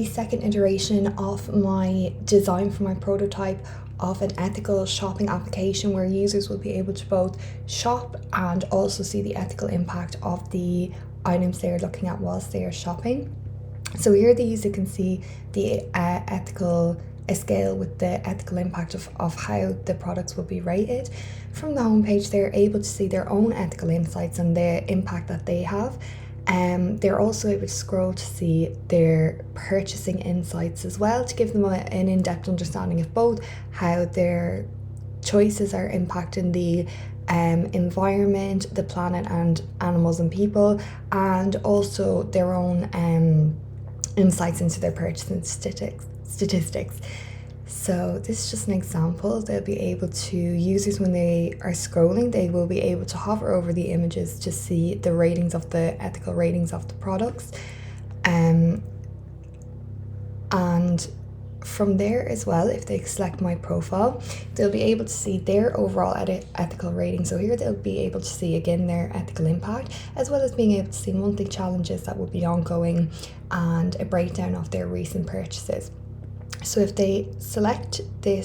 The second iteration of my design for my prototype of an ethical shopping application where users will be able to both shop and also see the ethical impact of the items they're looking at whilst they are shopping. So here the user can see the a scale with the ethical impact of how the products will be rated. From the homepage, they're able to see their own ethical insights and the impact that they have. They're also able to scroll to see their purchasing insights as well, to give them an in-depth understanding of both how their choices are impacting the environment, the planet and animals and people, and also their own insights into their purchasing statistics. So this is just an example. They'll be able to, users when they are scrolling, they will be able to hover over the images to see the ratings of the ethical ratings of the products. And from there as well, if they select my profile, they'll be able to see their overall ethical rating. So here they'll be able to see again their ethical impact, as well as being able to see monthly challenges that will be ongoing and a breakdown of their recent purchases. So if they select their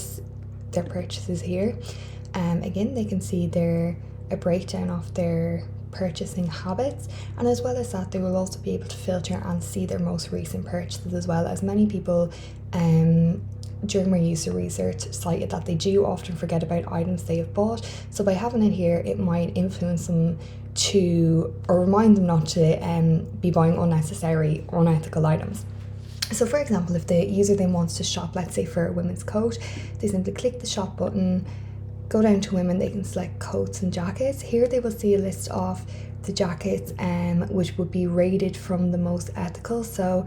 purchases here, again they can see a breakdown of their purchasing habits, and as well as that they will also be able to filter and see their most recent purchases, as well as many people during my user research cited that they do often forget about items they have bought. So by having it here, it might influence them or remind them not to be buying unnecessary, unethical items. So for example, if the user then wants to shop, let's say for a women's coat, they simply click the shop button, go down to women, they can select coats and jackets. Here they will see a list of the jackets which would be rated from the most ethical. So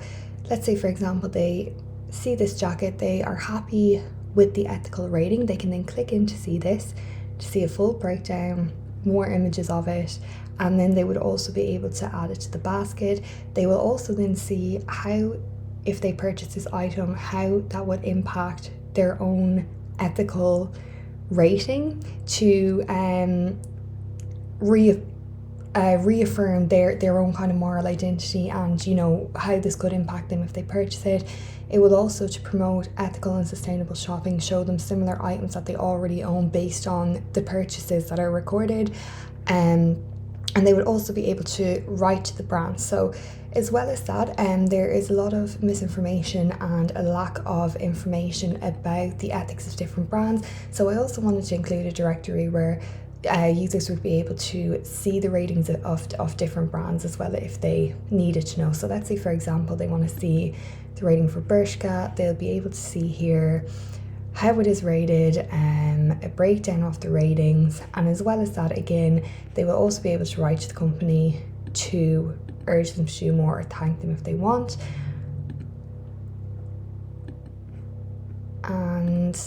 let's say for example they see this jacket, they are happy with the ethical rating, they can then click in to see this, to see a full breakdown, more images of it, and then they would also be able to add it to the basket. They will also then see how, if they purchase this item, how that would impact their own ethical rating to reaffirm their own kind of moral identity, and how this could impact them if they purchase it. It will also, to promote ethical and sustainable shopping, show them similar items that they already own based on the purchases that are recorded, and they would also be able to write to the brand. So as well as that, there is a lot of misinformation and a lack of information about the ethics of different brands. So I also wanted to include a directory where users would be able to see the ratings of different brands as well if they needed to know. So let's say for example they want to see the rating for Bershka, they'll be able to see here how it is rated, a breakdown of the ratings, and as well as that again they will also be able to write to the company to urge them to do more or thank them if they want. And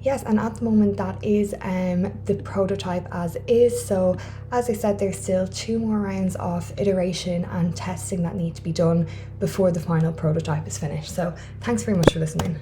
yes, and at the moment that is the prototype as is. So as I said, there's still 2 more rounds of iteration and testing that need to be done before the final prototype is finished. So thanks very much for listening.